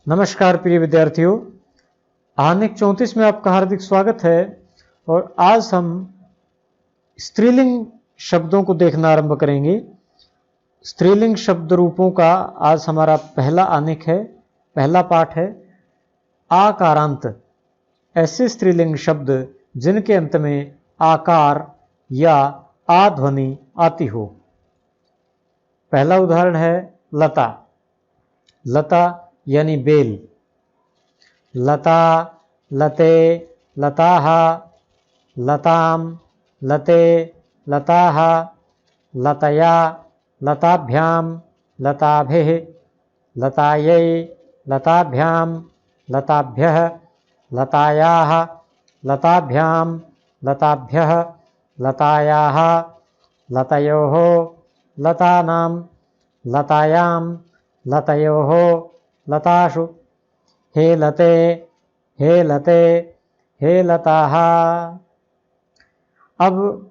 नमस्कार प्रिय विद्यार्थियों, आनिक 34 में आपका हार्दिक स्वागत है। और आज हम स्त्रीलिंग शब्दों को देखना आरंभ करेंगे। स्त्रीलिंग शब्द रूपों का आज हमारा पहला आनिक है, पहला पाठ है। आकारांत, ऐसे स्त्रीलिंग शब्द जिनके अंत में आकार या आ ध्वनि आती हो। पहला उदाहरण है लता। लता यानी बेल। लता, लते, लताः, लताम, लते, लताः, लतया, लताभ्याम, लताभिः, लतायै, लताभ्याम, लताभ्यः, लतायाः, लताभ्याम, लताभ्यः, लतायाः, लतयोः, लतानां, लतायां, लतयोः, लतासु, हे लते, हे लते, हे लताः। अब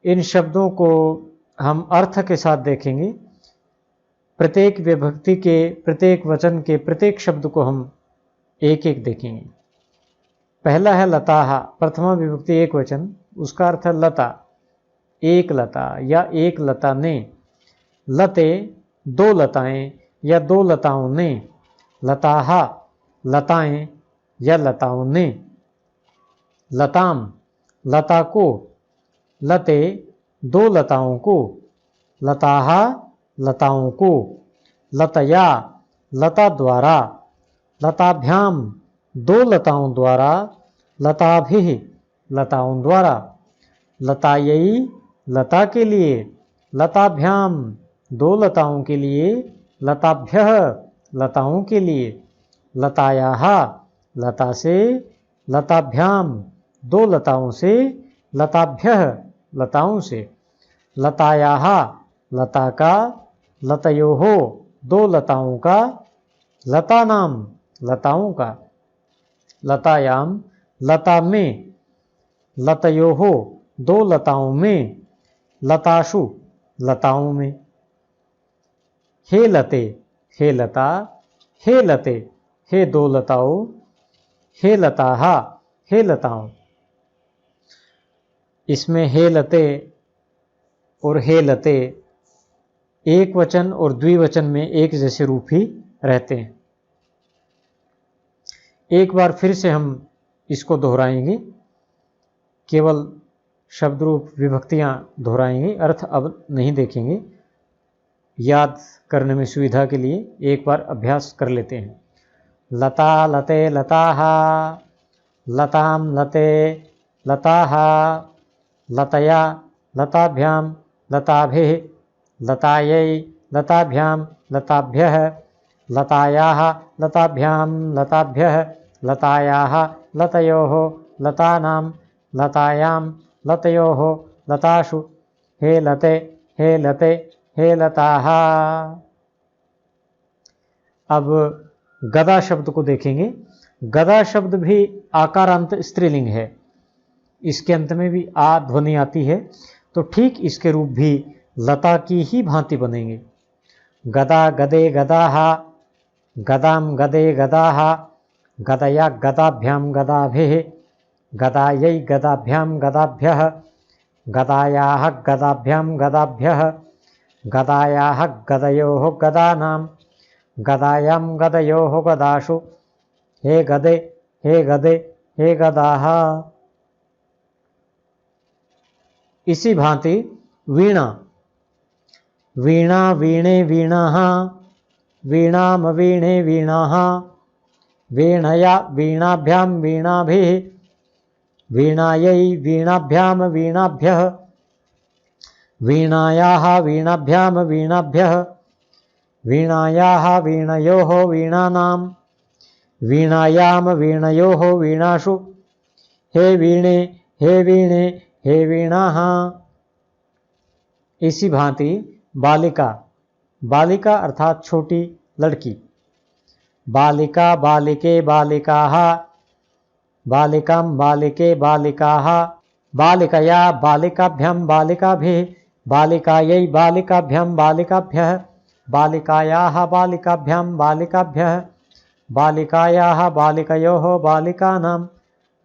इन शब्दों को हम अर्थ के साथ देखेंगे। प्रत्येक विभक्ति के, प्रत्येक वचन के, प्रत्येक शब्द को हम एक एक देखेंगे। पहला है लताः, प्रथमा विभक्ति एक वचन, उसका अर्थ है लता, एक लता या एक लता ने। लते, दो लताएं या दो लताओं ने। लताः, लताएं या लताओं ने। लताम, लता को। लते, दो लताओं को। लताः, लताओं को। लतया, लता द्वारा। लताभ्याम, दो लताओं द्वारा। लताभिः, लताओं द्वारा। लतायै, लता के लिए। लताभ्याम, दो लताओं के लिए। लताभ्यः, लताओं के लिए। लतायाः, लता से। लताभ्याम, दो लताओं से। लताभ्यः, लताओं से। लतायाः, लता का। लतयोः, दो लताओं का। लतानां, लताओं का। लतायाम, लता में। लतयोः, दो लताओं में। लतासु, लताओं में। हे लते, हे लता। हे लते, हे दो लताओं। हे लताः, हे लताओं। इसमें हे लते और हे लते एक वचन और द्विवचन में एक जैसे रूप ही रहते हैं। एक बार फिर से हम इसको दोहराएंगे, केवल शब्द रूप विभक्तियां दोहराएंगे, अर्थ अब नहीं देखेंगे। याद करने में सुविधा के लिए एक बार अभ्यास कर लेते हैं। लता, लते, लताः। लताम, लते, लताः। लतया, लताभ्याम, लताभिः। लतायै, लताभ्याम, लताभ्यः। लतायाः, लताभ्याम, लताभ्यः। लतायाः, लतयोः, लतानां, लतायां, लतयोः, लतासु, हे लते, हे लते, हे लताः। अब गदा शब्द को देखेंगे। गदा शब्द भी आकारांत स्त्रीलिंग है। इसके अंत में भी आ ध्वनि आती है, तो ठीक इसके रूप भी लता की ही भांति बनेंगे। गदा, गदे, गदाः। गदाम, गदे, गदाः। गदया, गदाभ्याम, गदाभिः। गदायै, गदाभ्याम, गदाभ्यः। गदायाः, गदाभ्याम, गदाभ्यः। गदायाः, गदयोः, गदानां। गदायां, गदयोः, गदासु, हे गदे, हे गदे, हे गदाः। इसी भांति वीणा। वीणा, वीणे, वीणाः। वीणाम, वीणे, वीणाः। वीणया, वीणाभ्याम, वीणाभिः। वीणायै, वीणाभ्याम, वीणाभ्यः। वीणायाः, वीणाभ्याम, वीणाभ्यः। वीणायाः, वीणयोः, वीणानां। वीणायाम, वीणयोः, वीणासु, हे वीणे, हे वीणे, हे वीणाः। इसी भांति बालिका। बालिका अर्थात छोटी लड़की। बालिका, बालिके, बालिकाः। बालिकां, बालिके, बालिकाः। बालिकया, बालिकाभ्यां, बालिकाभिः। बालिकायै, बालिकाभ्यां, बालिकाभ्यः। बालिकायाः बालिकाभ्यां बालिकाभ्यः बालिकायाः बालिकयोः बालिकानां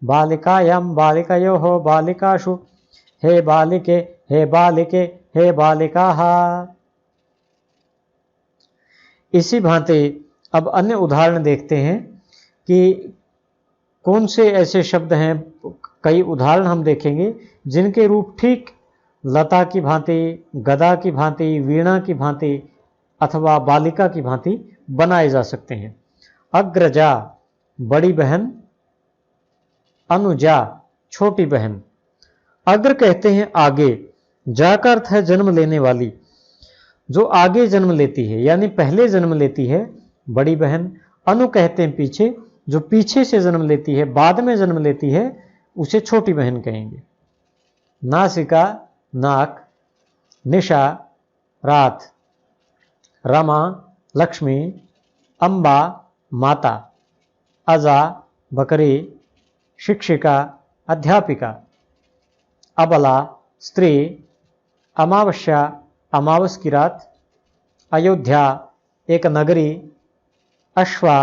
बालिकायां बालिकयोः बालिकाषु हे बालिके हे बालिके हे बालिकाः। इसी भांति अब अन्य उदाहरण देखते हैं कि कौन से ऐसे शब्द हैं। कई उदाहरण हम देखेंगे जिनके रूप ठीक लता की भांति, गदा की भांति, वीणा की भांति अथवा बालिका की भांति बनाए जा सकते हैं। अग्रजा बड़ी बहन, अनुजा छोटी बहन। अग्र कहते हैं आगे, जा का अर्थ है जन्म लेने वाली, जो आगे जन्म लेती है यानी पहले जन्म लेती है, बड़ी बहन। अनु कहते हैं पीछे, जो पीछे से जन्म लेती है, बाद में जन्म लेती है, उसे छोटी बहन कहेंगे। नासिका नाक, निशा रात, रमा लक्ष्मी, अम्बा माता, अजा बकरी, शिक्षिका अध्यापिका, अबला स्त्री, अमावस्या अमावस की रात, अयोध्या एक नगरी, अश्वा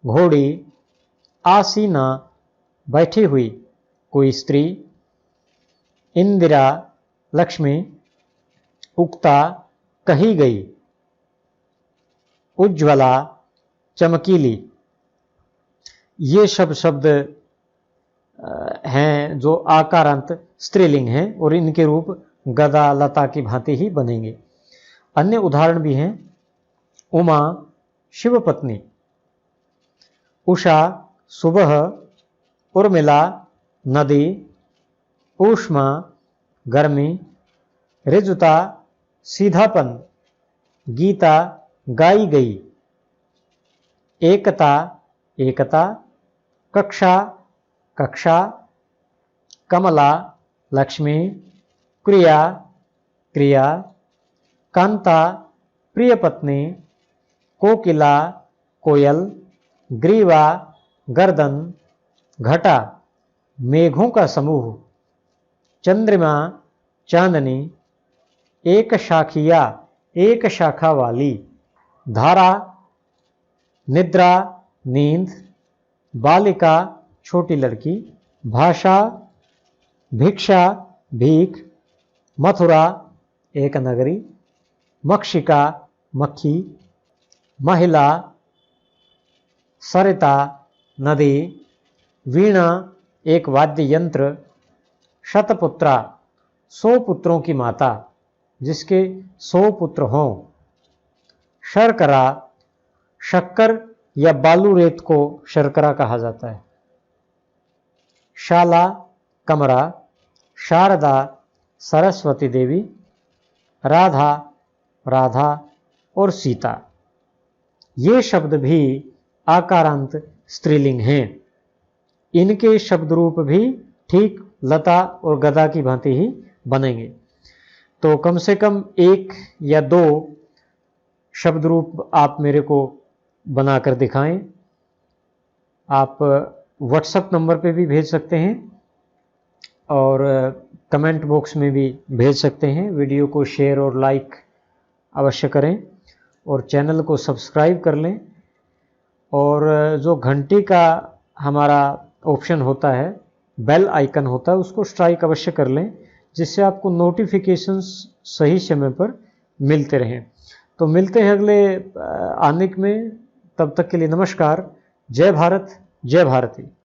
घोड़ी, आसीना बैठी हुई कोई स्त्री, इंदिरा लक्ष्मी, उक्ता कही गई, उज्ज्वला चमकीली। ये शब्द हैं जो आकारांत स्त्रीलिंग हैं और इनके रूप गदा लता की भांति ही बनेंगे। अन्य उदाहरण भी हैं। उमा शिव पत्नी, उषा सुबह, उर्मिला नदी, ऊष्मा गर्मी, ऋजुता सीधापन, गीता गाई गई, एकता एकता, कक्षा कक्षा, कमला लक्ष्मी, क्रिया क्रिया, कांता प्रिय पत्नी, कोकिला कोयल, ग्रीवा गर्दन, घटा मेघों का समूह, चंद्रमा चांदनी, एक शाखिया एक शाखा वाली, धारा निद्रा नींद, बालिका छोटी लड़की, भाषा भिक्षा भीख, मथुरा एक नगरी, मक्षिका मक्खी, महिला सरिता नदी, वीणा एक वाद्य यंत्र, शतपुत्रा 100 पुत्रों की माता जिसके 100 पुत्र हों, शर्करा शक्कर या बालू रेत को शर्करा कहा जाता है, शाला कमरा, शारदा सरस्वती देवी, राधा राधा और सीता। ये शब्द भी आकारांत स्त्रीलिंग हैं। इनके शब्द रूप भी ठीक लता और गदा की भांति ही बनेंगे। तो कम से कम 1 या 2 शब्द रूप आप मेरे को बनाकर दिखाएं। आप व्हाट्सएप नंबर पे भी भेज सकते हैं और कमेंट बॉक्स में भी भेज सकते हैं। वीडियो को शेयर और लाइक अवश्य करें और चैनल को सब्सक्राइब कर लें। और जो घंटी का हमारा ऑप्शन होता है, बेल आइकन होता है, उसको स्ट्राइक अवश्य कर लें जिससे आपको नोटिफिकेशंस सही समय पर मिलते रहें। तो मिलते हैं अगले आनिक में, तब तक के लिए नमस्कार। जय भारत जय भारती।